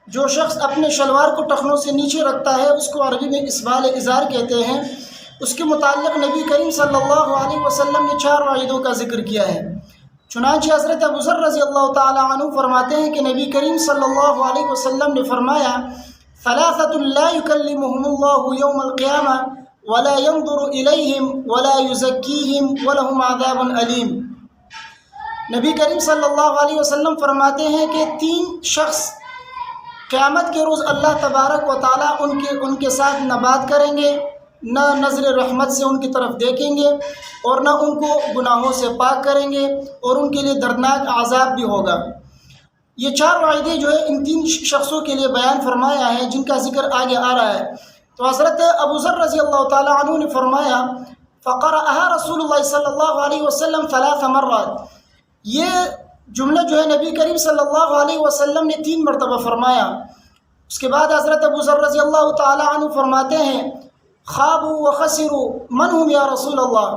جو شخص اپنے شلوار کو ٹخنوں سے نیچے رکھتا ہے اس کو عربی میں اسبال ازار کہتے ہیں۔ اس کے متعلق نبی کریم صلی اللہ علیہ وسلم نے 4 وعیدوں کا ذکر کیا ہے۔ چنانچہ حضرت ابو ذر رضی اللہ تعالی عنہ فرماتے ہیں کہ نبی کریم صلی اللہ علیہ وسلم نے فرمایا ثلاثۃ لا یکلمہم اللہ یوم القیامہ ولا ينظر الیہم ولا یزکیہم ولہم عذاب علیم۔ نبی کریم صلی اللہ علیہ وسلم فرماتے ہیں کہ 3 شخص قیامت کے روز اللہ تبارک و تعالیٰ ان کے ساتھ نہ بات کریں گے، نہ نظر رحمت سے ان کی طرف دیکھیں گے، اور نہ ان کو گناہوں سے پاک کریں گے، اور ان کے لیے دردناک عذاب بھی ہوگا۔ یہ 4 وعیدے جو ہے ان 3 شخصوں کے لیے بیان فرمایا ہے، جن کا ذکر آگے آ رہا ہے۔ تو حضرت ابو ذر رضی اللہ تعالیٰ عنہ نے فرمایا فقرأها رسول اللہ صلی اللہ علیہ وسلم 3 مرات۔ یہ جملہ جو ہے نبی کریم صلی اللہ علیہ وسلم نے 3 مرتبہ فرمایا۔ اس کے بعد حضرت ابو ذر رضی اللہ تعالیٰ عنہ فرماتے ہیں خوابوا وخسروا من هم یا رسول اللہ،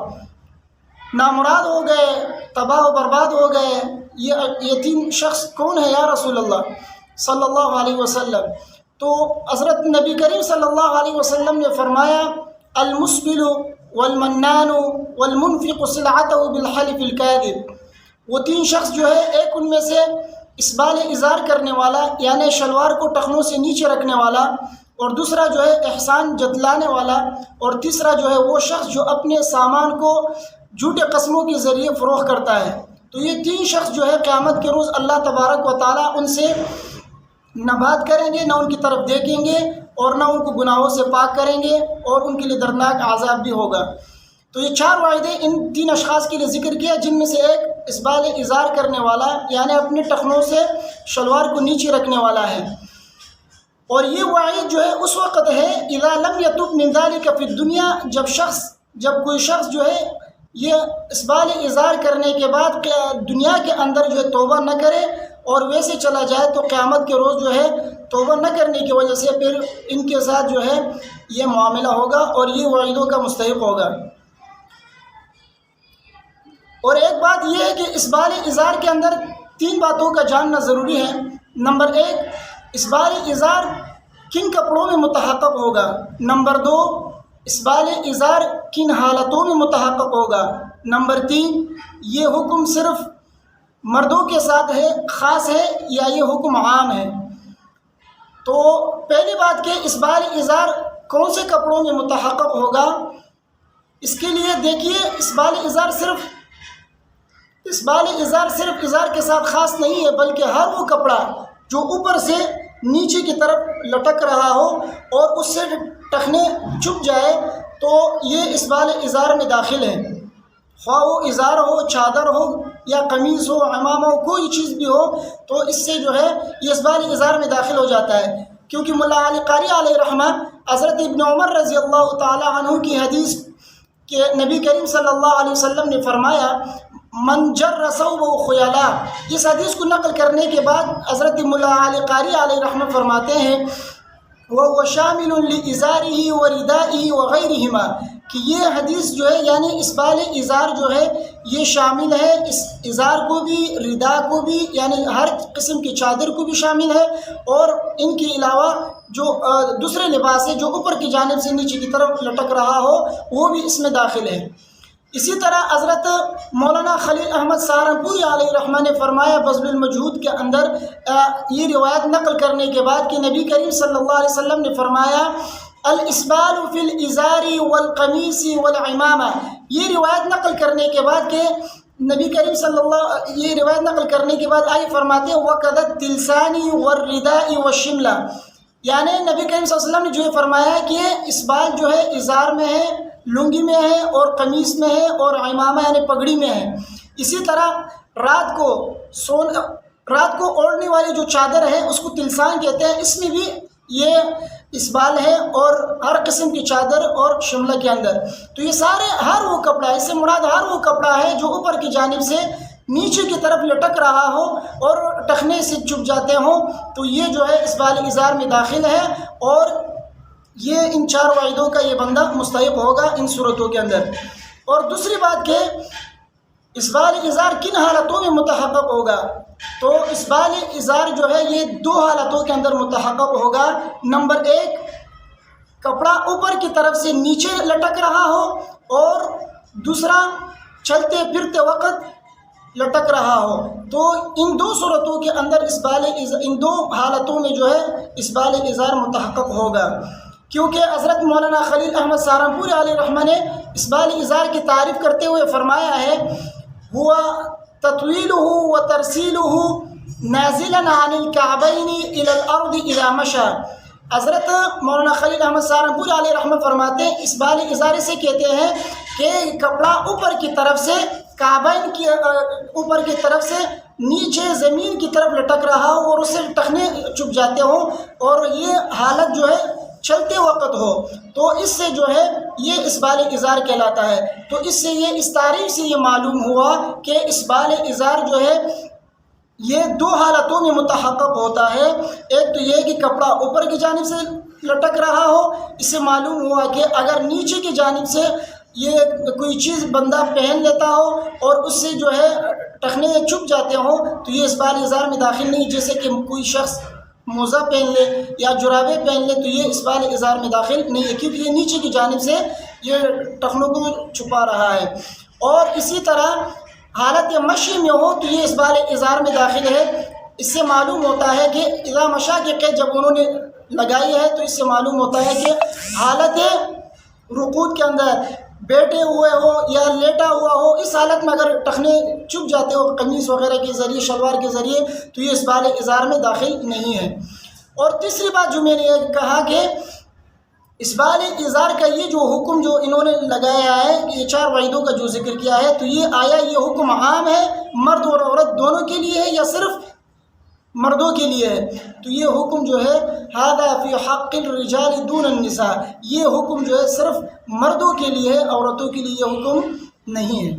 نامراد ہو گئے، تباہ و برباد ہو گئے، یہ 3 شخص کون ہے یا رسول اللہ صلی اللہ علیہ وسلم؟ تو حضرت نبی کریم صلی اللہ علیہ وسلم نے فرمایا المسبل والمنان والمنفق سلعته بالحلف الكاذب۔ وہ 3 شخص جو ہے، ایک ان میں سے اسبال ازار کرنے والا یعنی شلوار کو ٹخنوں سے نیچے رکھنے والا، اور دوسرا جو ہے احسان جتلانے والا، اور تیسرا جو ہے وہ شخص جو اپنے سامان کو جھوٹے قسموں کے ذریعے فروخت کرتا ہے۔ تو یہ 3 شخص جو ہے قیامت کے روز اللہ تبارک و تعالیٰ ان سے نہ بات کریں گے، نہ ان کی طرف دیکھیں گے، اور نہ ان کو گناہوں سے پاک کریں گے، اور ان کے لیے دردناک عذاب بھی ہوگا۔ تو یہ 4 وعیدے ان 3 اشخاص کے لیے ذکر کیا، جن میں سے ایک اسبال ازار کرنے والا یعنی اپنے ٹخنوں سے شلوار کو نیچے رکھنے والا ہے۔ اور یہ وعید جو ہے اس وقت ہے اذا لم یتب من ذلک فی الدنیا، جب کوئی شخص جو ہے یہ اسبال ازار کرنے کے بعد دنیا کے اندر جو ہے توبہ نہ کرے اور ویسے چلا جائے، تو قیامت کے روز جو ہے توبہ نہ کرنے کی وجہ سے پھر ان کے ساتھ جو ہے یہ معاملہ ہوگا اور یہ وعیدوں کا مستحق ہوگا۔ اور ایک بات یہ ہے کہ اسبال ازار کے اندر 3 باتوں کا جاننا ضروری ہے۔ نمبر 1، اسبال ازار کن کپڑوں میں متحقق ہوگا۔ نمبر 2، اسبال ازار کن حالتوں میں متحقق ہوگا۔ نمبر 3، یہ حکم صرف مردوں کے ساتھ ہے، خاص ہے، یا یہ حکم عام ہے۔ تو پہلی بات کہ اسبال ازار کون سے کپڑوں میں متحقق ہوگا، اس کے لیے دیکھیے اسبال ازار صرف ازار کے ساتھ خاص نہیں ہے، بلکہ ہر وہ کپڑا جو اوپر سے نیچے کی طرف لٹک رہا ہو اور اس سے ٹخنے چھپ جائے تو یہ اسبال ازار میں داخل ہے۔ خواہ وہ ازار ہو، چادر ہو، یا قمیص ہو، عمامہ ہو، کوئی چیز بھی ہو، تو اس سے جو ہے یہ اسبال ازار میں داخل ہو جاتا ہے۔ کیونکہ ملا علی قاری علیہ رحمہ حضرت ابن عمر رضی اللہ تعالی عنہ کی حدیث کہ نبی کریم صلی اللہ علیہ وسلم نے فرمایا من جر ثوبہ خیلا، اس حدیث کو نقل کرنے کے بعد حضرت ملا علی قاری علیہ رحمہ فرماتے ہیں وَهُوَ شَامِلٌ لِإِزَارِهِ وَرِدَائِهِ وَغَيْرِهِمَا، کہ یہ حدیث جو ہے یعنی اسبال ازار جو ہے یہ شامل ہے اس ازار کو بھی، ردا کو بھی، یعنی ہر قسم کی چادر کو بھی شامل ہے، اور ان کے علاوہ جو دوسرے لباس ہے جو اوپر کی جانب سے نیچے کی طرف لٹک رہا ہو وہ بھی اس میں داخل ہے۔ اسی طرح حضرت مولانا خلیل احمد سہارنپوری علیہ رحمہ نے فرمایا بذل المجہود کے اندر یہ روایت نقل کرنے کے بعد کہ نبی کریم صلی اللہ علیہ وسلم نے فرمایا الاسبال فی الازار والقمیص والعمامہ، یہ روایت نقل کرنے کے بعد کہ نبی کریم صلی اللہ یہ روایت نقل کرنے کے بعد آئی فرماتے ہیں وَقَدَ التِّلْسَانِ وَالرِّدَاءِ وَالشِّمْلَةِ، یعنی نبی کریم صلی اللہ علیہ وسلم نے جو فرمایا ہے کہ اسبال جو ہے ازار میں ہے، لنگی میں ہے، اور قمیص میں ہے، اور عمامہ یعنی پگڑی میں ہے۔ اسی طرح رات کو اوڑھنے والی جو چادر ہے اس کو تلسان کہتے ہیں، اس میں بھی یہ اسبال ہے، اور ہر قسم کی چادر اور شملہ کے اندر۔ تو یہ سارے ہر وہ کپڑا، اس سے مراد ہر وہ کپڑا ہے جو اوپر کی جانب سے نیچے کی طرف لٹک رہا ہو اور ٹخنے سے چھپ جاتے ہوں، تو یہ جو ہے اسبال ازار میں داخل ہے، اور یہ ان 4 وعیدوں کا یہ بندہ مستحق ہوگا ان صورتوں کے اندر۔ اور دوسری بات کہ اسبال ازار کن حالتوں میں متحقق ہوگا، تو اسبال ازار جو ہے یہ دو حالتوں کے اندر متحقق ہوگا۔ نمبر ایک، کپڑا اوپر کی طرف سے نیچے لٹک رہا ہو، اور دوسرا چلتے پھرتے وقت لٹک رہا ہو۔ تو ان دو صورتوں کے اندر ان دو حالتوں میں جو ہے اسبال ازار متحقق ہوگا، کیونکہ حضرت مولانا خلیل احمد سہارنپوری علیہ رحمہ نے اسبال ازار کی تعریف کرتے ہوئے فرمایا ہے، ہوا تطویلہ و ترسیلہ نازلا عن الکعبین الی الارض اذا مشى۔ حضرت مولانا خلیل احمد سہارنپوری علیہ رحمہ فرماتے ہیں اسبال ازار سے کہتے ہیں کہ کپڑا اوپر کی طرف سے کعبین کی اوپر کی طرف سے نیچے زمین کی طرف لٹک رہا ہو اور اس سے ٹخنے چھپ جاتے ہوں، اور یہ حالت جو ہے چلتے وقت ہو، تو اس سے جو ہے یہ اسبال ازار کہلاتا ہے۔ تو اس سے اس تعریف سے یہ معلوم ہوا کہ اسبال ازار جو ہے یہ دو حالتوں میں متحقق ہوتا ہے۔ ایک تو یہ کہ کپڑا اوپر کی جانب سے لٹک رہا ہو، اس سے معلوم ہوا کہ اگر نیچے کی جانب سے یہ کوئی چیز بندہ پہن لیتا ہو اور اس سے جو ہے ٹخنے چھپ جاتے ہوں تو یہ اسبال ازار میں داخل نہیں، جیسے کہ کوئی شخص موزہ پہن لے یا جرابیں پہن لے تو یہ اسبال ازار میں داخل نہیں ہے، کیونکہ یہ نیچے کی جانب سے یہ ٹخنوں کو چھپا رہا ہے۔ اور اسی طرح حالت مشی میں ہو تو یہ اسبال ازار میں داخل ہے۔ اس سے معلوم ہوتا ہے کہ اذا مشا کی قید جب انہوں نے لگائی ہے تو اس سے معلوم ہوتا ہے کہ حالت رکوع کے اندر بیٹھے ہوئے ہو یا لیٹا ہوا ہو، اس حالت میں اگر ٹخنے چھپ جاتے ہو قمیص وغیرہ کے ذریعے، شلوار کے ذریعے، تو یہ اسبال ازار میں داخل نہیں ہے۔ اور تیسری بات جو میں نے یہ کہا کہ اسبال ازار کا یہ جو حکم جو انہوں نے لگایا ہے، یہ 4 وعیدوں کا جو ذکر کیا ہے، تو یہ آیا یہ حکم عام ہے مرد اور عورت دونوں کے لیے ہے یا صرف مردوں کے لیے ہے؟ تو یہ حکم جو ہے ھذا فی حق الرجال دون النساء، یہ حکم جو ہے صرف مردوں کے لیے ہے، عورتوں کے لیے یہ حکم نہیں ہے۔